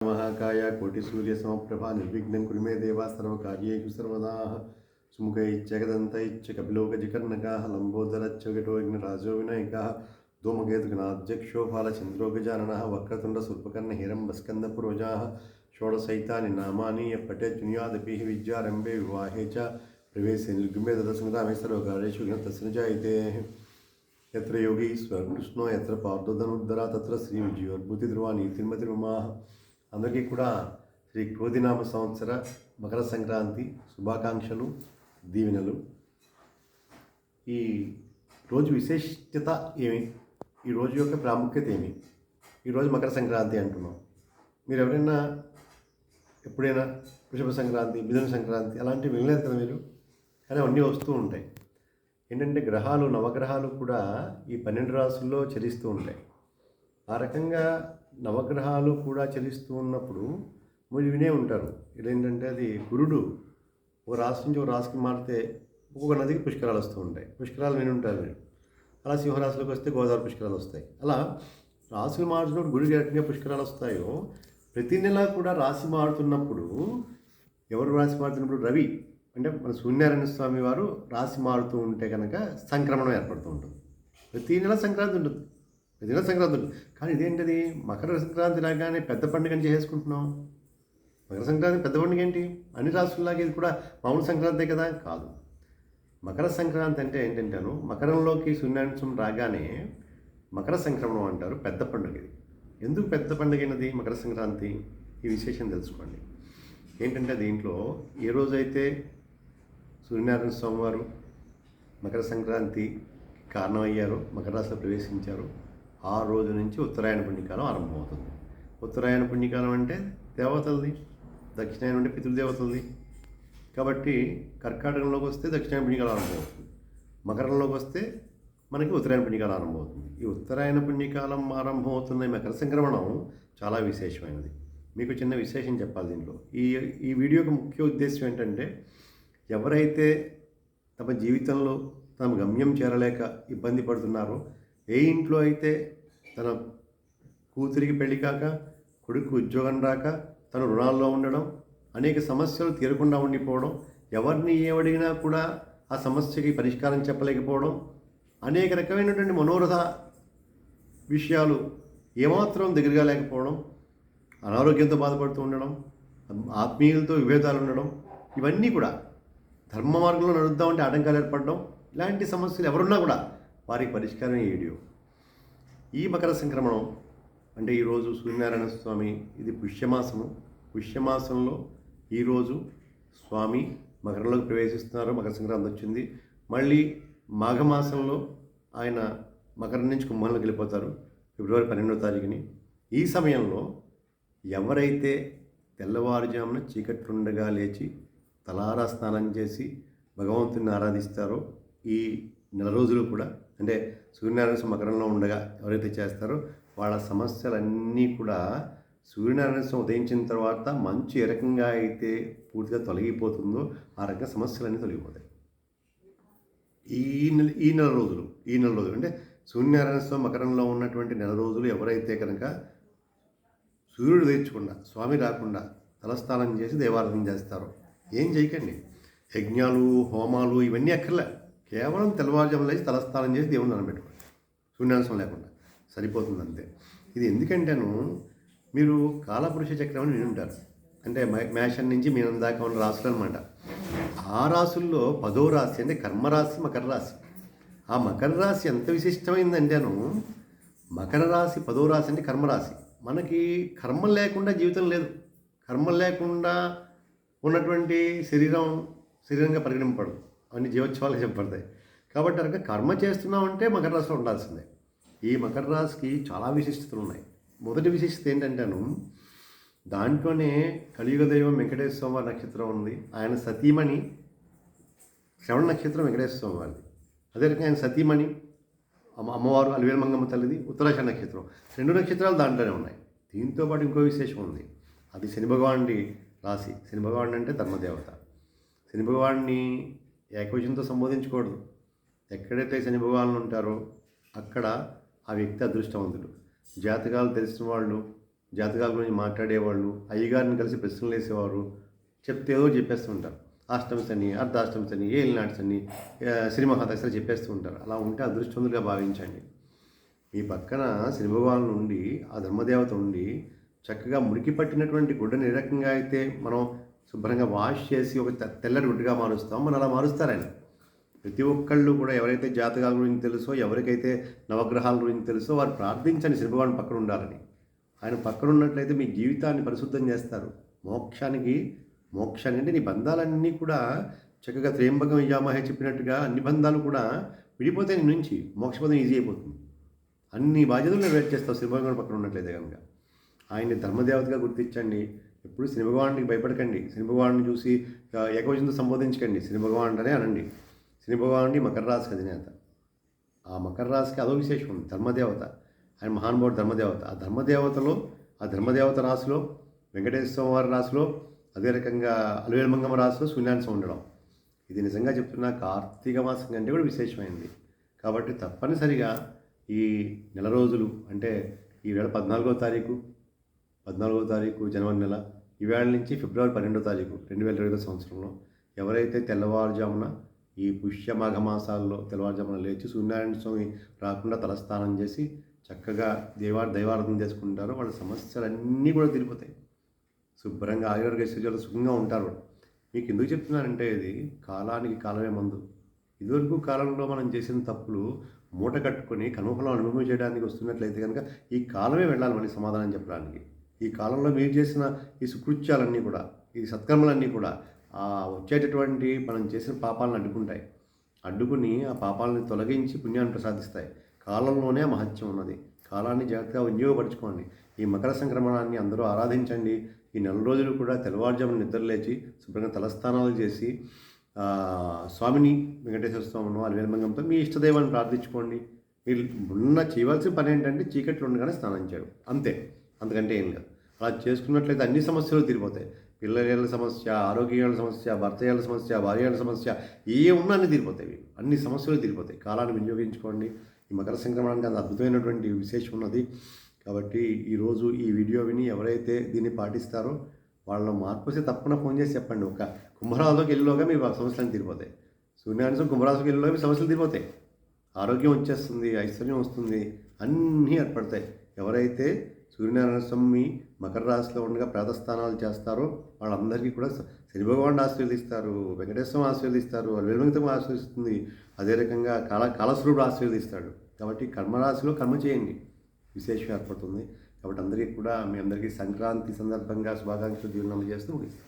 महाकाय कोटिसूर्यसमप्रभा निर्विघ्नं कुरु मे देवा सर्वकार्येषु सर्वदा सुमुखैश्च गदन्तैश्च कपिलोकजिकर्णकाः लम्बोदरश्च विघ्नराजो विनायकः धूमकेतुगणाध्यक्षो फालचन्द्रो गजाननः वक्रतुण्डशूर्पकर्णहिरम्बस्कन्दपूर्वजाः षोडशैतानि नामानि यः पठेत् विद्यारम्भे विवाहे च प्रवेशे निर्गम्ये तदसङ्ग्रामे सर्वकार्येषु तस्य जायते यत्र योगीश्वर कृष्णो यत्र पार्थोधनुद्धरा तत्र శ్రీ విజయోద్భుతిధ్రువ నీతిర్మతిర్మమాః. అందరికీ కూడా శ్రీ క్రోధినామ సంవత్సర మకర సంక్రాంతి శుభాకాంక్షలు, దీవెనలు. ఈ రోజు విశేషత ఏమి, ఈ రోజు యొక్క ప్రాముఖ్యత ఏమి? ఈరోజు మకర సంక్రాంతి అంటున్నాం. మీరు ఎవరైనా ఎప్పుడైనా వృషభ సంక్రాంతి, మిథున సంక్రాంతి అలాంటివి వినలేదు కదా మీరు? కానీ అవన్నీ వస్తూ ఉంటాయి. ఏంటంటే గ్రహాలు, నవగ్రహాలు కూడా ఈ 12 రాసుల్లో చలిస్తూ ఉంటాయి. ఆ రకంగా నవగ్రహాలు కూడా చలిస్తూ ఉన్నప్పుడు మీరు వినే ఉంటారు. ఏంటంటే అది గురుడు ఒక రాశి నుంచి ఒక రాశికి మారితే ఒక్కొక్క నదికి పుష్కరాలు వస్తూ ఉంటాయి. పుష్కరాలు విని ఉంటారు మీరు. అలా సింహరాశిలోకి వస్తే గోదావరి పుష్కరాలు వస్తాయి. అలా రాశులు మారుతున్నప్పుడు గురుడికి ఏ రకంగా పుష్కరాలు వస్తాయో ప్రతి నెల కూడా రాశి మారుతున్నప్పుడు, ఎవరు రాశి మారుతున్నప్పుడు రవి అంటే మన సూర్యనారాయణ స్వామి వారు రాశి మారుతూ ఉంటే కనుక సంక్రమణం ఏర్పడుతూ ఉంటుంది. ప్రతి నెల సంక్రాంతి ఉంటుంది, ప్రతి నెల సంక్రాంతి ఉంటుంది. కానీ ఇదేంటిది, మకర సంక్రాంతి రాగానే పెద్ద పండుగని చేసుకుంటున్నాం. మకర సంక్రాంతి పెద్ద పండుగ ఏంటి? అన్ని రాష్ట్రాల్లాగా ఇది కూడా మామూలు సంక్రాంతే కదా? కాదు. మకర సంక్రాంతి అంటే ఏంటంటాను, మకరంలోకి సూర్యనారాయణ స్వామి రాగానే మకర సంక్రమణం అంటారు. పెద్ద పండుగ ఇది. ఎందుకు పెద్ద పండుగ అయినది మకర సంక్రాంతి? ఈ విశేషం తెలుసుకోండి. ఏంటంటే దీంట్లో ఏ రోజైతే సూర్యనారాయణ స్వామి వారు మకర సంక్రాంతి కారణమయ్యారో, మకర రాశిలో ప్రవేశించారు, ఆ రోజు నుంచి ఉత్తరాయణ పుణ్యకాలం ఆరంభమవుతుంది. ఉత్తరాయణ పుణ్యకాలం అంటే దేవతలది, దక్షిణాయనం అంటే పితృదేవతలది. కాబట్టి కర్కాటకంలోకి వస్తే దక్షిణాయన పుణ్యకాలం ఆరంభమవుతుంది, మకరంలోకి వస్తే మనకి ఉత్తరాయణ పుణ్యకాలం ఆరంభమవుతుంది. ఈ ఉత్తరాయణ పుణ్యకాలం ఆరంభమవుతున్న ఈ మకర సంక్రమణం చాలా విశేషమైనది. మీకు చిన్న విశేషం చెప్పాలి దీంట్లో. ఈ వీడియోకి ముఖ్య ఉద్దేశం ఏంటంటే, ఎవరైతే తమ జీవితంలో తమ గమ్యం చేరలేక ఇబ్బంది పడుతున్నారో, ఏ ఇంట్లో అయితే తన కూతురికి పెళ్లి కాక, కొడుకు ఉద్యోగం రాక, తన రుణాల్లో ఉండడం, అనేక సమస్యలు తీరకుండా ఉండిపోవడం, ఎవరిని ఏమడిగినా కూడా ఆ సమస్యకి పరిష్కారం చెప్పలేకపోవడం, అనేక రకమైనటువంటి మనోరథ విషయాలు ఏమాత్రం దగ్గరగా లేకపోవడం, అనారోగ్యంతో బాధపడుతూ ఉండడం, ఆత్మీయులతో విభేదాలు ఉండడం, ఇవన్నీ కూడా ధర్మ మార్గంలో నడుద్దామంటే ఆటంకాలు ఏర్పడడం, ఇలాంటి సమస్యలు ఎవరున్నా కూడా వారికి పరిష్కారం ఈ వీడియో. ఈ మకర సంక్రమణం అంటే ఈరోజు సూర్యనారాయణ స్వామి, ఇది పుష్యమాసము. పుష్యమాసంలో ఈరోజు స్వామి మకరంలోకి ప్రవేశిస్తున్నారు. మకర సంక్రాంతి వచ్చింది. మళ్ళీ మాఘమాసంలో ఆయన మకరం నుంచి కుంభంలోకి వెళ్ళిపోతారు ఫిబ్రవరి 12వ తారీఖుని. ఈ సమయంలో ఎవరైతే తెల్లవారుజామున చీకట్లుండగా లేచి తలారా స్నానం చేసి భగవంతుని ఆరాధిస్తారో, ఈ నెల రోజులు కూడా, అంటే సూర్యనారాయణ మకరంలో ఉండగా ఎవరైతే చేస్తారో వాళ్ళ సమస్యలన్నీ కూడా సూర్యనారాయణ స్వామి ఉదయించిన తర్వాత మంచు ఏ రకంగా అయితే పూర్తిగా తొలగిపోతుందో ఆ రకంగా సమస్యలన్నీ తొలగిపోతాయి. ఈ నెల రోజులు అంటే సూర్యనారాయణ స్వామి మకరంలో ఉన్నటువంటి నెల రోజులు ఎవరైతే కనుక సూర్యుడు తెచ్చకుండా, స్వామి రాకుండా తలస్నానం చేసి దేవారాధన చేస్తారో, ఏం చేయకండి, యజ్ఞాలు హోమాలు ఇవన్నీ అక్కర్లే, కేవలం తెల్లవారుజామున లేచి తలస్నానం చేసి దేవుని నిలబెట్టుకోండి, సూర్యనారాయణ లేకుండా సరిపోతుంది అంతే. ఇది ఎందుకంటేను, మీరు కాలపురుష చక్రం అని వినుంటారు. అంటే మేషం నుంచి మీనం దాకా ఉన్న రాసులు అనమాట. ఆ రాసుల్లో 10వ రాశి అంటే కర్మరాశి మకర రాశి. ఆ మకర రాశి ఎంత విశిష్టమైందంటేను, మకర రాశి 10వ రాశి అంటే కర్మరాశి. మనకి కర్మ లేకుండా జీవితం లేదు. కర్మ లేకుండా ఉన్నటువంటి శరీరంగా పరిగణింపడు, అవన్నీ జీవోత్సవాలుగా చెప్పబడతాయి. కాబట్టి కనుక కర్మ చేస్తున్నామంటే మకర రాశిలో ఉండాల్సిందే. ఈ మకర రాశికి చాలా విశిష్టతలు ఉన్నాయి. మొదటి విశిష్టత ఏంటంటేను, దాంట్లోనే కలియుగ దైవం వెంకటేశ్వర స్వామి వారి నక్షత్రం ఉంది. ఆయన సతీమణి శ్రవణ నక్షత్రం వెంకటేశ్వర స్వామి వారిది. అదే రకంగా ఆయన సతీమణి అమ్మవారు అలివేలు మంగమ్మ తల్లిది ఉత్తరాషాఢ నక్షత్రం. 2 నక్షత్రాలు దాంట్లోనే ఉన్నాయి. దీంతోపాటు ఇంకో విశేషం ఉంది. అది శని భగవానుడి రాశి. శని భగవానుడు అంటే ధర్మదేవత. శని భగవాన్ని ఏకవచనంతో సంబోధించకూడదు. ఎక్కడైతే శని భగవానులు ఉంటారో అక్కడ ఆ వ్యక్తి అదృష్టవంతుడు. జాతకాలు తెలిసిన వాళ్ళు, జాతకాల గురించి మాట్లాడేవాళ్ళు, అయ్యగారిని కలిసి ప్రశ్నలు వేసేవారు, చెప్తే ఏదో చెప్పేస్తూ ఉంటారు. అష్టమి శని, అర్ధాష్టమి శని, ఏలినాటి శని, శ్రీ మహాదశ చెప్పేస్తూ ఉంటారు. అలా ఉంటే అదృష్టవంతులుగా భావించండి. మీ పక్కన శని భగవానుడు ఉండి, ఆ ధర్మదేవత ఉండి చక్కగా మురికి పట్టినటువంటి గుడ్డని ఏ రకంగా అయితే మనం శుభ్రంగా వాష్ చేసి ఒక తెల్లటి గుడ్డగా మారుస్తాం, మనం అలా మారుస్తారు ఆయన. ప్రతి ఒక్కళ్ళు కూడా ఎవరైతే జాతకాల గురించి తెలుసో, ఎవరికైతే నవగ్రహాల గురించి తెలుసో వారు ప్రార్థించండి శని భగవానుడు పక్కన ఉండాలని. ఆయన పక్కన ఉన్నట్లయితే మీ జీవితాన్ని పరిశుద్ధం చేస్తారు. మోక్షాన్ని అంటే నీ బంధాలన్నీ కూడా చక్కగా త్రయంబకం యజామహే చెప్పినట్టుగా అన్ని బంధాలు కూడా విడిపోతాయి నీ నుంచి. మోక్షపదం ఈజీ అయిపోతుంది. అన్ని బాధ్యతలు నెరవేర్చేస్తావు చేస్తావు శని భగవానుడు పక్కన ఉన్నట్లయితే కనుక. ఆయన్ని ధర్మదేవతగా గుర్తించండి. ఎప్పుడు శని భగవానుడికి భయపడకండి. శని భగవానుడిని చూసి ఏకవచనంతో సంబోధించకండి. శని భగవానుడనే అనండి. శని భగవానుడి మకర రాశికి అధినేత. ఆ మకర రాశికి అదో విశేషం ఉంది. ధర్మదేవత, ఆయన మహానుభావుడు ధర్మదేవత. ఆ ధర్మదేవత రాశిలో వెంకటేశ్వర స్వామి వారి రాశిలో, అదే రకంగా అలవేలు మంగమ్మ రాశిలో శూన్యాంశం ఉండడం, ఇది నిజంగా చెప్తున్నా కార్తీక మాసం కంటే కూడా విశేషమైంది. కాబట్టి తప్పనిసరిగా ఈ నెల రోజులు అంటే ఈవేళ 14వ తారీఖు జనవరి నెల, ఈవేళ నుంచి ఫిబ్రవరి 12వ తారీఖు 2020 సంవత్సరంలో ఎవరైతే తెల్లవారుజామున ఈ పుష్య మాఘమాసాల్లో తెల్లవారుజామున లేచి సూర్యనారాయణ స్వామి రాకుండా తలస్నానం చేసి చక్కగా దైవారాధన చేసుకుంటారో వాళ్ళ సమస్యలన్నీ కూడా తీరిపోతాయి. శుభ్రంగా ఆయుర్వేద సుఖంగా ఉంటారు. మీకు ఎందుకు చెప్తున్నానంటే ఇది కాలానికి కాలమే మందు. ఇదివరకు కాలంలో మనం చేసిన తప్పులు మూట కట్టుకొని కనుమఫలం అనుభవం చేయడానికి వస్తున్నట్లయితే కనుక ఈ కాలమే వెళ్ళాలి మళ్ళీ సమాధానం చెప్పడానికి. ఈ కాలంలో మీరు చేసిన ఈ సుకృత్యాలన్నీ కూడా, ఈ సత్కర్మలన్నీ కూడా వచ్చేటటువంటి మనం చేసిన పాపాలను అడ్డుకుని ఆ పాపాలను తొలగించి పుణ్యాన్ని ప్రసాదిస్తాయి. కాలంలోనే ఆ మహత్యం ఉన్నది. కాలాన్ని జాగ్రత్తగా వినియోగపరచుకోండి. ఈ మకర సంక్రమణాన్ని అందరూ ఆరాధించండి. ఈ నెల రోజులు కూడా తెల్లవారుజామున నిద్రలేచి శుభ్రంగా తలస్నానాలు చేసి స్వామిని వెంకటేశ్వర స్వామిను అలవేలు మంగంతో మీ ఇష్టదైవాన్ని ప్రార్థించుకోండి. మీరు చేయవలసిన పని ఏంటంటే చీకట్లు ఉండగానే స్నానం చేయడం, అంతే, అంతకంటే ఏం లేదు. అలా చేసుకున్నట్లయితే అన్ని సమస్యలు తీరిపోతాయి. పిల్లల సమస్య, ఆరోగ్యాల సమస్య, భర్తయ్యాల సమస్య, భార్యల సమస్య, ఏ ఉన్నా అన్నీ తీరిపోతాయి. అన్ని సమస్యలు తీరిపోతాయి. కాలాన్ని వినియోగించుకోండి. ఈ మకర సంక్రమణానికి అంత అద్భుతమైనటువంటి విశేషం ఉన్నది. కాబట్టి ఈరోజు ఈ వీడియో విని ఎవరైతే దీన్ని పాటిస్తారో వాళ్ళ మార్పు వస్తే తప్పకుండా ఫోన్ చేసి చెప్పండి. ఒక కుంభరాశిలోకి వెళ్ళిలోగా మీ సమస్యలు తీరిపోతాయి. సూర్యనారాయణ కుంభరాశికి వెళ్ళిలోగా మీ సమస్యలు తీరిపోతాయి. ఆరోగ్యం వచ్చేస్తుంది, ఐశ్వర్యం వస్తుంది, అన్నీ ఏర్పడతాయి. ఎవరైతే సూర్యనారాయణ స్వామి మకర రాశిలో ఉండగా ప్రాతస్థానాలు చేస్తారో వాళ్ళందరికీ కూడా శని భగవానుడు ఆశీర్వదిస్తారు, వెంకటేశ్వరం ఆశీర్వదిస్తారు, వెలుగుతం ఆశీర్వదిస్తుంది. అదే రకంగా కాలస్వరూపుడు ఆశీర్వదిస్తాడు. కాబట్టి కర్మరాశిలో కర్మ చేయండి, విశేషం ఏర్పడుతుంది. కాబట్టి అందరికీ కూడా మీ అందరికీ సంక్రాంతి సందర్భంగా శుభాకాంక్షలు దీవెనలు చేస్తూ ముగిస్తాను.